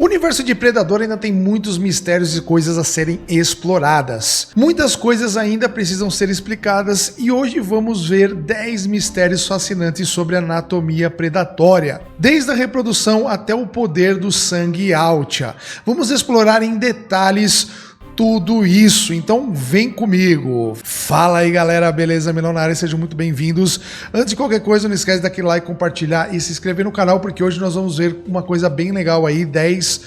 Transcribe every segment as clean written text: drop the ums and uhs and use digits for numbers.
O universo de Predador ainda tem muitos mistérios e coisas a serem exploradas. Muitas coisas ainda precisam ser explicadas e hoje vamos ver 10 mistérios fascinantes sobre a anatomia predatória, desde a reprodução até o poder do sangue Yautja. Vamos explorar em detalhes tudo isso, então vem comigo. Fala aí galera, beleza? Milão na área, sejam muito bem-vindos. Antes de qualquer coisa, não esquece de dar aquele like, compartilhar e se inscrever no canal, porque hoje nós vamos ver uma coisa bem legal aí, 10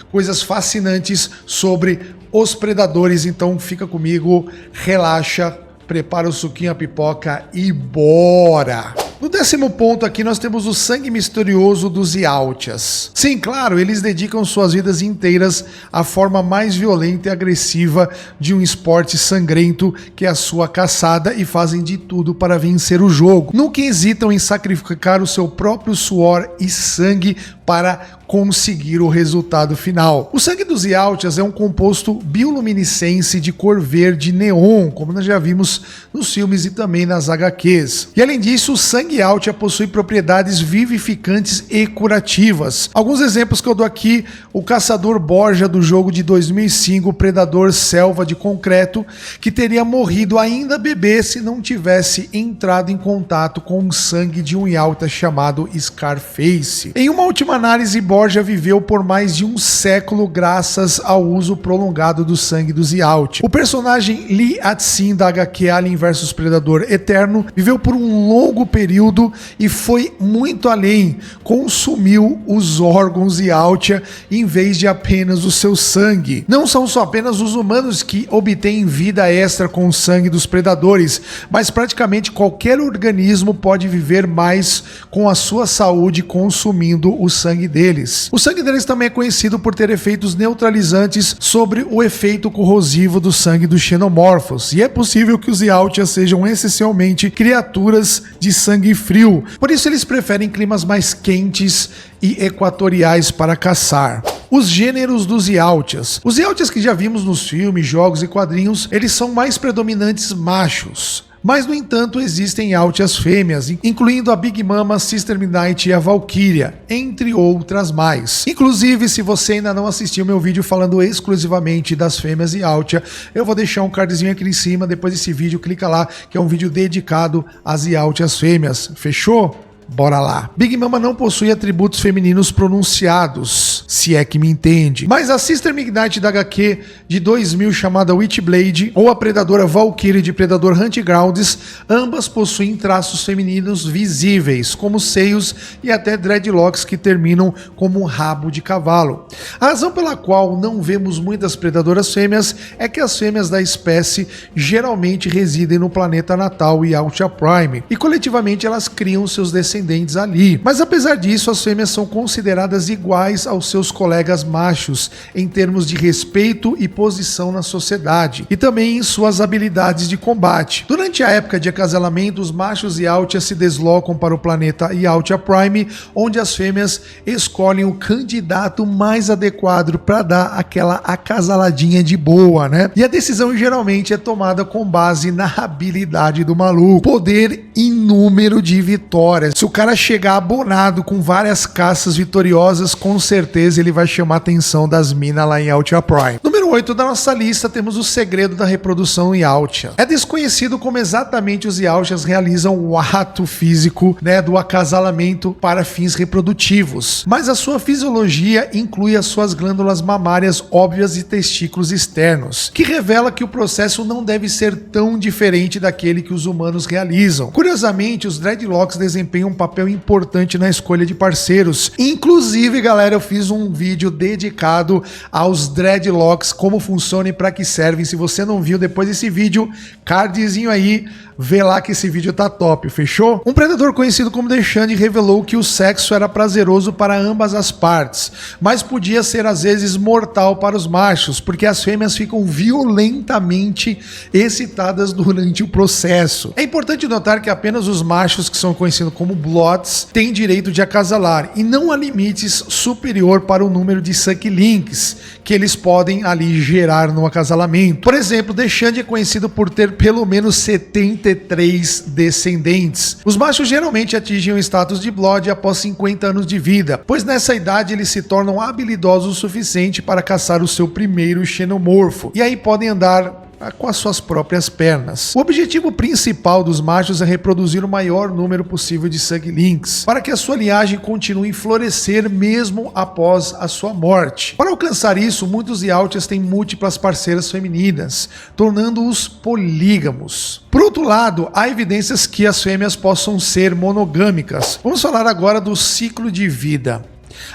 coisas fascinantes sobre os predadores, então fica comigo, relaxa, prepara o suquinho, a pipoca e bora! No 10º ponto aqui nós temos o sangue misterioso dos Yautjas. Sim, claro, eles dedicam suas vidas inteiras à forma mais violenta e agressiva de um esporte sangrento que é a sua caçada e fazem de tudo para vencer o jogo. Nunca hesitam em sacrificar o seu próprio suor e sangue para conseguir o resultado final. O sangue dos Yautjas é um composto bioluminescente de cor verde neon, como nós já vimos nos filmes e também nas HQs. E além disso, o sangue Yautja possui propriedades vivificantes e curativas. Alguns exemplos que eu dou aqui: o caçador Borja do jogo de 2005, o predador Selva de Concreto, que teria morrido ainda bebê se não tivesse entrado em contato com o sangue de um Yautja chamado Scarface. Em uma última análise, Borja viveu por mais de um século graças ao uso prolongado do sangue dos Yautja. O personagem Lee Atsin da HQ Alien vs Predador Eterno viveu por um longo período e foi muito além, consumiu os órgãos Yautja em vez de apenas o seu sangue. Não são só apenas os humanos que obtêm vida extra com o sangue dos predadores, mas praticamente qualquer organismo pode viver mais com a sua saúde consumindo o sangue deles. O sangue deles também é conhecido por ter efeitos neutralizantes sobre o efeito corrosivo do sangue dos xenomorfos, e é possível que os Yautja sejam essencialmente criaturas de sangue frio, por isso eles preferem climas mais quentes e equatoriais para caçar. Os gêneros dos Yautjas. Os Yautjas que já vimos nos filmes, jogos e quadrinhos, eles são mais predominantes machos. Mas, no entanto, existem Yautjas fêmeas, incluindo a Big Mama, Sister Midnight e a Valkyria, entre outras mais. Inclusive, se você ainda não assistiu meu vídeo falando exclusivamente das fêmeas Yautja, eu vou deixar um cardzinho aqui em cima, depois desse vídeo, clica lá, que é um vídeo dedicado às Yautjas fêmeas. Fechou? Bora lá. Big Mama não possui atributos femininos pronunciados, se é que me entende. Mas a Sister Midnight da HQ de 2000 chamada Witchblade, ou a predadora Valkyrie de Predador Hunting Grounds, ambas possuem traços femininos visíveis, como seios e até dreadlocks que terminam como um rabo de cavalo. A razão pela qual não vemos muitas predadoras fêmeas é que as fêmeas da espécie geralmente residem no planeta natal Yautja Prime, e coletivamente elas criam seus descendentes ali. Mas apesar disso, as fêmeas são consideradas iguais aos seus colegas machos em termos de respeito e posição na sociedade, e também em suas habilidades de combate. Durante a época de acasalamento, os machos Yautja se deslocam para o planeta Yautja Prime, onde as fêmeas escolhem o candidato mais adequado para dar aquela acasaladinha de boa, né? E a decisão geralmente é tomada com base na habilidade do maluco, poder e número de vitórias. Se o cara chegar abonado com várias caças vitoriosas, com certeza ele vai chamar a atenção das minas lá em Yautja Prime. Número 8 da nossa lista, temos o segredo da reprodução Yautja. É desconhecido como exatamente os Yautjas realizam o ato físico, né, do acasalamento para fins reprodutivos, mas a sua fisiologia inclui as suas glândulas mamárias óbvias e testículos externos, que revela que o processo não deve ser tão diferente daquele que os humanos realizam. Curiosamente, os dreadlocks desempenham um papel importante na escolha de parceiros. Inclusive, galera, eu fiz um vídeo dedicado aos dreadlocks, como funcionam e para que servem. Se você não viu, depois desse vídeo, cardzinho aí, vê lá que esse vídeo tá top, fechou? Um predador conhecido como Dechande revelou que o sexo era prazeroso para ambas as partes, mas podia ser às vezes mortal para os machos, porque as fêmeas ficam violentamente excitadas durante o processo. É importante notar que apenas os machos, que são conhecidos como Bloods, têm direito de acasalar, e não há limites superior para o número de sucklinks que eles podem ali gerar no acasalamento. Por exemplo, Dechande é conhecido por ter pelo menos 70 33 descendentes. Os machos geralmente atingem o status de Blood após 50 anos de vida, pois nessa idade eles se tornam habilidosos o suficiente para caçar o seu primeiro xenomorfo, e aí podem andar com as suas próprias pernas. O objetivo principal dos machos é reproduzir o maior número possível de Suglinks, para que a sua linhagem continue a florescer mesmo após a sua morte. Para alcançar isso, muitos Yautjas têm múltiplas parceiras femininas, tornando-os polígamos. Por outro lado, há evidências que as fêmeas possam ser monogâmicas. Vamos falar agora do ciclo de vida.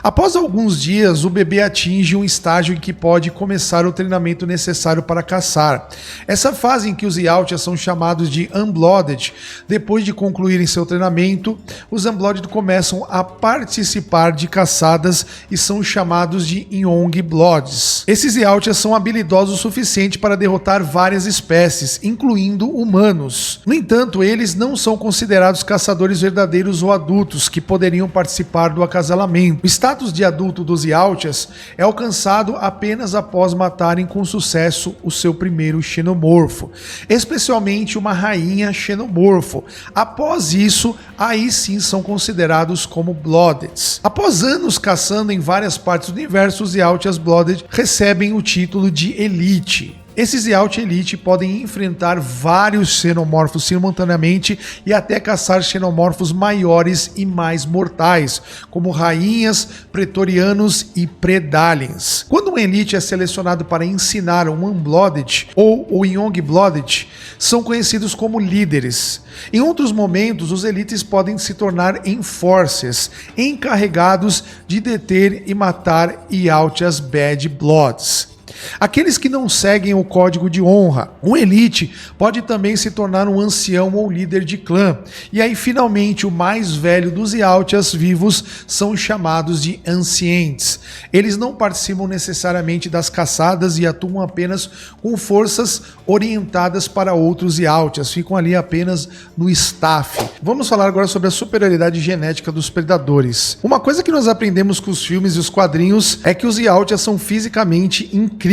Após alguns dias, o bebê atinge um estágio em que pode começar o treinamento necessário para caçar. Essa fase em que os Yautjas são chamados de Unblooded. Depois de concluírem seu treinamento, os Unblooded começam a participar de caçadas e são chamados de Yongbloods. Esses Yautjas são habilidosos o suficiente para derrotar várias espécies, incluindo humanos. No entanto, eles não são considerados caçadores verdadeiros ou adultos que poderiam participar do acasalamento. O status de adulto dos Yautjas é alcançado apenas após matarem com sucesso o seu primeiro xenomorfo, especialmente uma rainha xenomorfo. Após isso, aí sim são considerados como Bloodeds. Após anos caçando em várias partes do universo, os Yautjas Blooded recebem o título de Elite. Esses Yautja Elite podem enfrentar vários xenomorfos simultaneamente e até caçar xenomorfos maiores e mais mortais, como rainhas, pretorianos e predaliens. Quando um Elite é selecionado para ensinar um Unblooded ou o Yongblooded, são conhecidos como líderes. Em outros momentos, os Elites podem se tornar Enforcers, encarregados de deter e matar Yautjas Bad Bloods. Aqueles que não seguem o código de honra. Um Elite pode também se tornar um ancião ou líder de clã. E aí, finalmente, o mais velho dos Yautjas vivos são chamados de Ancients. Eles não participam necessariamente das caçadas e atuam apenas com forças orientadas para outros Yautjas. Ficam ali apenas no staff. Vamos falar agora sobre a superioridade genética dos predadores. Uma coisa que nós aprendemos com os filmes e os quadrinhos é que os Yautjas são fisicamente incríveis.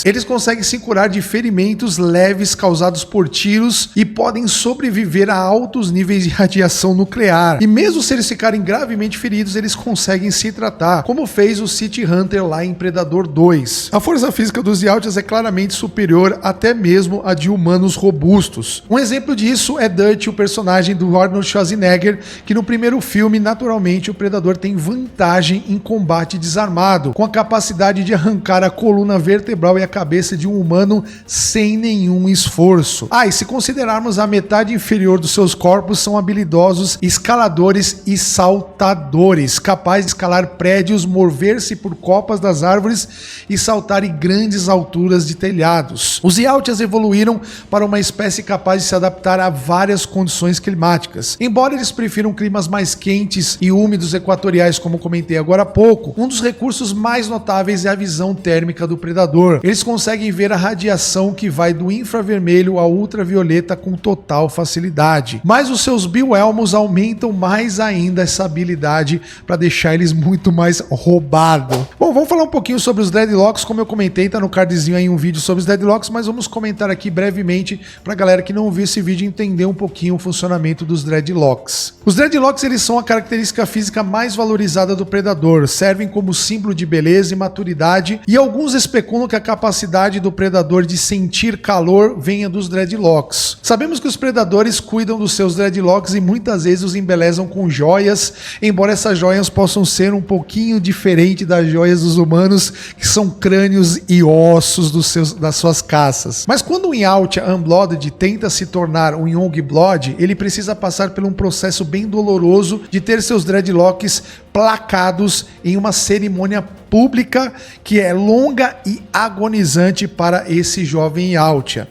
Eles conseguem se curar de ferimentos leves causados por tiros e podem sobreviver a altos níveis de radiação nuclear. E mesmo se eles ficarem gravemente feridos, eles conseguem se tratar, como fez o City Hunter lá em Predador 2. A força física dos Yautjas é claramente superior até mesmo a de humanos robustos. Um exemplo disso é Dutch, o personagem do Arnold Schwarzenegger, que no primeiro filme, naturalmente, o Predador tem vantagem em combate desarmado, com a capacidade de arrancar a coluna vertebral e a cabeça de um humano sem nenhum esforço. E se considerarmos a metade inferior dos seus corpos, são habilidosos escaladores e saltadores, capazes de escalar prédios, mover-se por copas das árvores e saltar em grandes alturas de telhados. Os Yautjas evoluíram para uma espécie capaz de se adaptar a várias condições climáticas. Embora eles prefiram climas mais quentes e úmidos equatoriais, como comentei agora há pouco, um dos recursos mais notáveis é a visão térmica do predador. Eles conseguem ver a radiação que vai do infravermelho ao ultravioleta com total facilidade. Mas os seus bioelmos aumentam mais ainda essa habilidade para deixar eles muito mais roubados. Bom, vamos falar um pouquinho sobre os Dreadloks. Como eu comentei, tá no cardzinho aí um vídeo sobre os Dreadloks, mas vamos comentar aqui brevemente para a galera que não viu esse vídeo entender um pouquinho o funcionamento dos Dreadloks. Os Dreadloks, eles são a característica física mais valorizada do predador, servem como símbolo de beleza e maturidade, e alguns especulam que a capacidade do predador de sentir calor venha dos Dreadloks. Sabemos que os predadores cuidam dos seus Dreadloks e muitas vezes os embelezam com joias, embora essas joias possam ser um pouquinho diferente das joias dos humanos, que são crânios e ossos das suas caças. Mas quando um Yautja Unblooded tenta se tornar um Yongblood, ele precisa passar por um processo bem doloroso de ter seus Dreadloks placados em uma cerimônia pública que é longa e agonizante para esse jovem Yautja.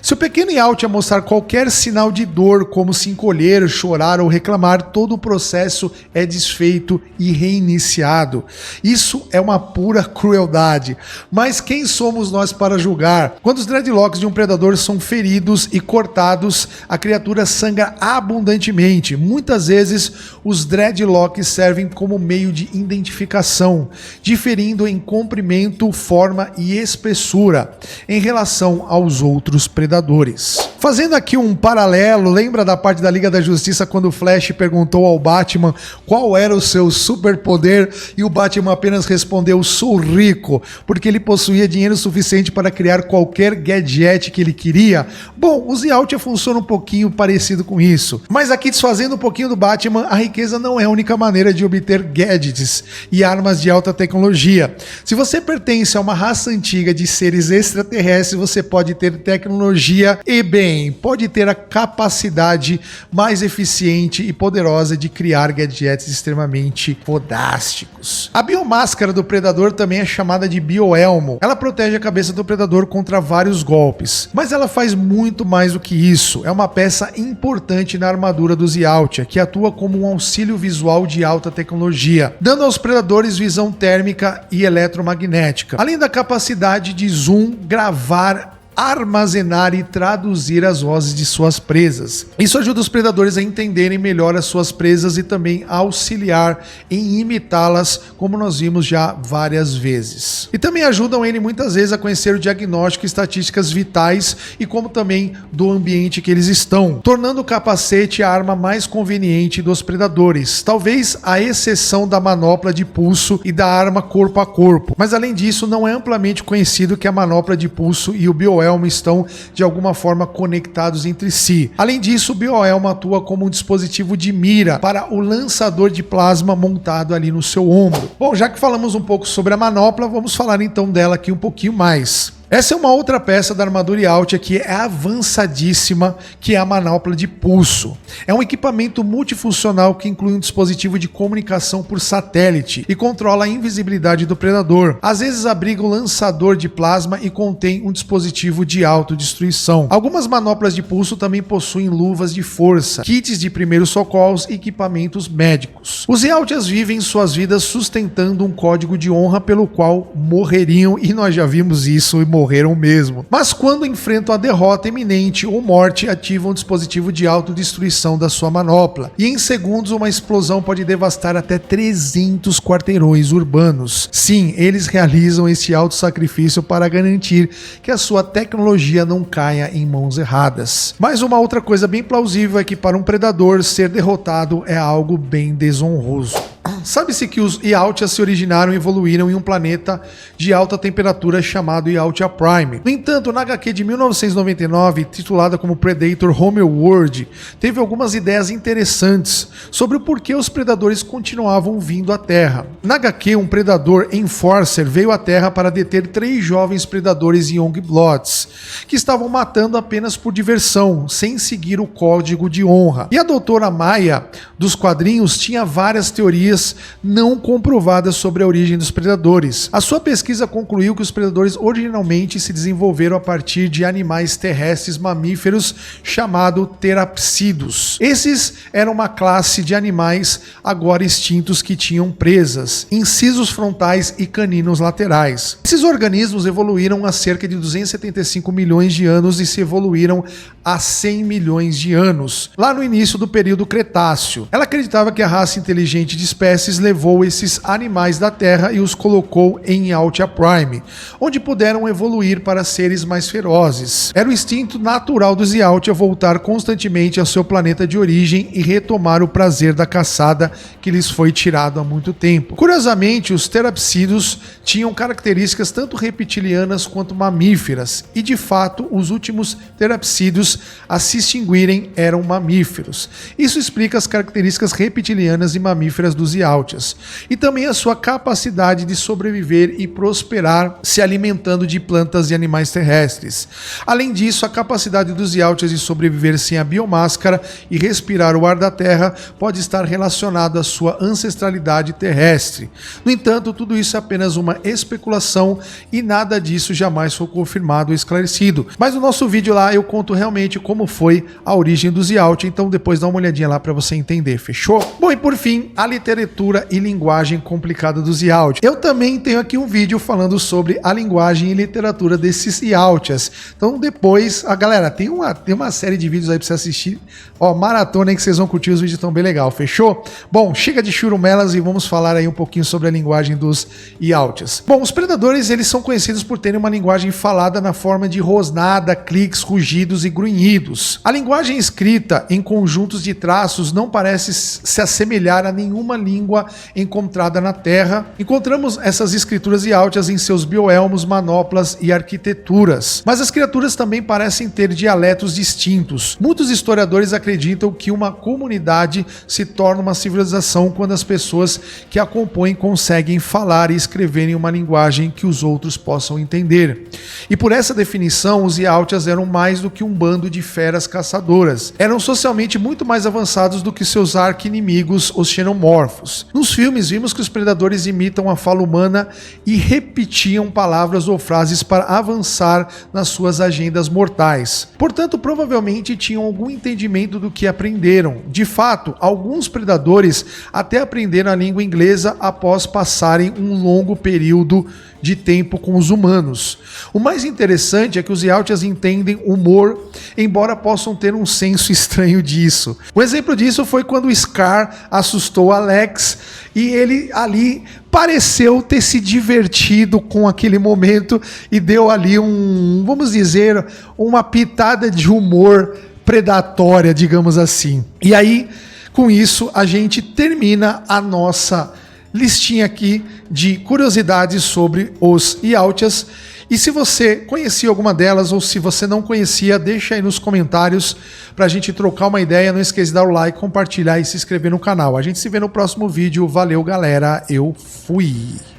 Se o pequeno Yautja mostrar qualquer sinal de dor, como se encolher, chorar ou reclamar, todo o processo é desfeito e reiniciado. Isso é uma pura crueldade. Mas quem somos nós para julgar? Quando os Dreadloks de um predador são feridos e cortados, a criatura sangra abundantemente. Muitas vezes, os Dreadloks servem como meio de identificação, diferindo em comprimento, forma e espessura em relação aos outros predadores. predadores. Fazendo aqui um paralelo, lembra da parte da Liga da Justiça quando o Flash perguntou ao Batman qual era o seu superpoder e o Batman apenas respondeu: sou rico, porque ele possuía dinheiro suficiente para criar qualquer gadget que ele queria? Bom, o Zialtia funciona um pouquinho parecido com isso. Mas aqui, desfazendo um pouquinho do Batman, a riqueza não é a única maneira de obter gadgets e armas de alta tecnologia. Se você pertence a uma raça antiga de seres extraterrestres, você pode ter tecnologia e, bem, pode ter a capacidade mais eficiente e poderosa de criar gadgets extremamente fodásticos. A biomáscara do predador também é chamada de bioelmo. Ela protege a cabeça do predador contra vários golpes, mas ela faz muito mais do que isso. É uma peça importante na armadura do Zialtia, que atua como um auxílio visual de alta tecnologia, dando aos predadores visão térmica e eletromagnética, além da capacidade de zoom, gravar, armazenar e traduzir as vozes de suas presas. Isso ajuda os predadores a entenderem melhor as suas presas e também a auxiliar em imitá-las, como nós vimos já várias vezes. E também ajudam ele muitas vezes a conhecer o diagnóstico e estatísticas vitais e como também do ambiente que eles estão, tornando o capacete a arma mais conveniente dos predadores, talvez à exceção da manopla de pulso e da arma corpo a corpo. Mas além disso, não é amplamente conhecido que a manopla de pulso e o bioelmo estão de alguma forma conectados entre si. Além disso, o bioelmo atua como um dispositivo de mira para o lançador de plasma montado ali no seu ombro. Bom, já que falamos um pouco sobre a manopla, vamos falar então dela aqui um pouquinho mais. Essa é uma outra peça da armadura Zialtia que é avançadíssima, que é a manopla de pulso. É um equipamento multifuncional que inclui um dispositivo de comunicação por satélite e controla a invisibilidade do predador. Às vezes abriga o lançador de plasma e contém um dispositivo de autodestruição. Algumas manoplas de pulso também possuem luvas de força, kits de primeiros socorros e equipamentos médicos. Os Zialtias vivem suas vidas sustentando um código de honra pelo qual morreriam, e nós já vimos isso e morreram mesmo. Mas quando enfrentam a derrota iminente ou morte, ativam um dispositivo de autodestruição da sua manopla. E em segundos, uma explosão pode devastar até 300 quarteirões urbanos. Sim, eles realizam esse autossacrifício para garantir que a sua tecnologia não caia em mãos erradas. Mas uma outra coisa bem plausível é que para um predador ser derrotado é algo bem desonroso. Sabe-se que os Zialtias se originaram e evoluíram em um planeta de alta temperatura chamado Zialtia Prime. No entanto, na HQ de 1999, titulada como Predator Homeworld, teve algumas ideias interessantes sobre o porquê os predadores continuavam vindo à Terra. Na HQ, um predador Enforcer veio à Terra para deter 3 jovens predadores Youngbloods, que estavam matando apenas por diversão, sem seguir o código de honra. E a doutora Maya, dos quadrinhos, tinha várias teorias não comprovadas sobre a origem dos predadores. A sua pesquisa concluiu que os predadores originalmente se desenvolveram a partir de animais terrestres mamíferos chamado terapsidos. Esses eram uma classe de animais agora extintos que tinham presas, incisos frontais e caninos laterais. Esses organismos evoluíram há cerca de 275 milhões de anos e se evoluíram há 100 milhões de anos, lá no início do período Cretáceo. Ela acreditava que a raça inteligente de espécies levou esses animais da Terra e os colocou em Zialtia Prime, onde puderam evoluir para seres mais ferozes. Era o instinto natural dos Zialtia voltar constantemente ao seu planeta de origem e retomar o prazer da caçada que lhes foi tirado há muito tempo. Curiosamente, os terapsidos tinham características tanto reptilianas quanto mamíferas, e de fato os últimos terapsidos a se extinguirem eram mamíferos. Isso explica as características reptilianas e mamíferas dos Zialtias, e também a sua capacidade de sobreviver e prosperar se alimentando de plantas e animais terrestres. Além disso, a capacidade dos Zialtias de sobreviver sem a biomáscara e respirar o ar da terra pode estar relacionado à sua ancestralidade terrestre. No entanto, tudo isso é apenas uma especulação e nada disso jamais foi confirmado ou esclarecido. Mas no nosso vídeo lá eu conto realmente como foi a origem dos Zialtia, então depois dá uma olhadinha lá para você entender, fechou? Bom, e por fim, a literatura estrutura e linguagem complicada dos Yautjas. Eu também tenho aqui um vídeo falando sobre a linguagem e literatura desses Yautjas. Então depois, galera, tem uma série de vídeos aí pra você assistir. Ó, maratona aí que vocês vão curtir, os vídeos estão bem legal, fechou? Bom, chega de churumelas e vamos falar aí um pouquinho sobre a linguagem dos Yautjas. Bom, os predadores, eles são conhecidos por terem uma linguagem falada na forma de rosnada, cliques, rugidos e grunhidos. A linguagem escrita em conjuntos de traços não parece se assemelhar a nenhuma língua encontrada na Terra. Encontramos essas escrituras Yautjas em seus bioelmos, manoplas e arquiteturas. Mas as criaturas também parecem ter dialetos distintos. Muitos historiadores acreditam que uma comunidade se torna uma civilização quando as pessoas que a compõem conseguem falar e escrever em uma linguagem que os outros possam entender. E por essa definição, os Yautjas eram mais do que um bando de feras caçadoras. Eram socialmente muito mais avançados do que seus arqui-inimigos, os xenomorfos. Nos filmes, vimos que os predadores imitam a fala humana e repetiam palavras ou frases para avançar nas suas agendas mortais. Portanto, provavelmente tinham algum entendimento do que aprenderam. De fato, alguns predadores até aprenderam a língua inglesa após passarem um longo período de tempo com os humanos. O mais interessante é que os Yautjas entendem humor, embora possam ter um senso estranho disso. Um exemplo disso foi quando o Scar assustou Alex e ele ali pareceu ter se divertido com aquele momento e deu ali vamos dizer, uma pitada de humor predatória, digamos assim. E aí, com isso, a gente termina a nossa listinha aqui de curiosidades sobre os Yautjas. E se você conhecia alguma delas ou se você não conhecia, deixa aí nos comentários pra gente trocar uma ideia. Não esqueça de dar o like, compartilhar e se inscrever no canal. A gente se vê no próximo vídeo. Valeu, galera. Eu fui!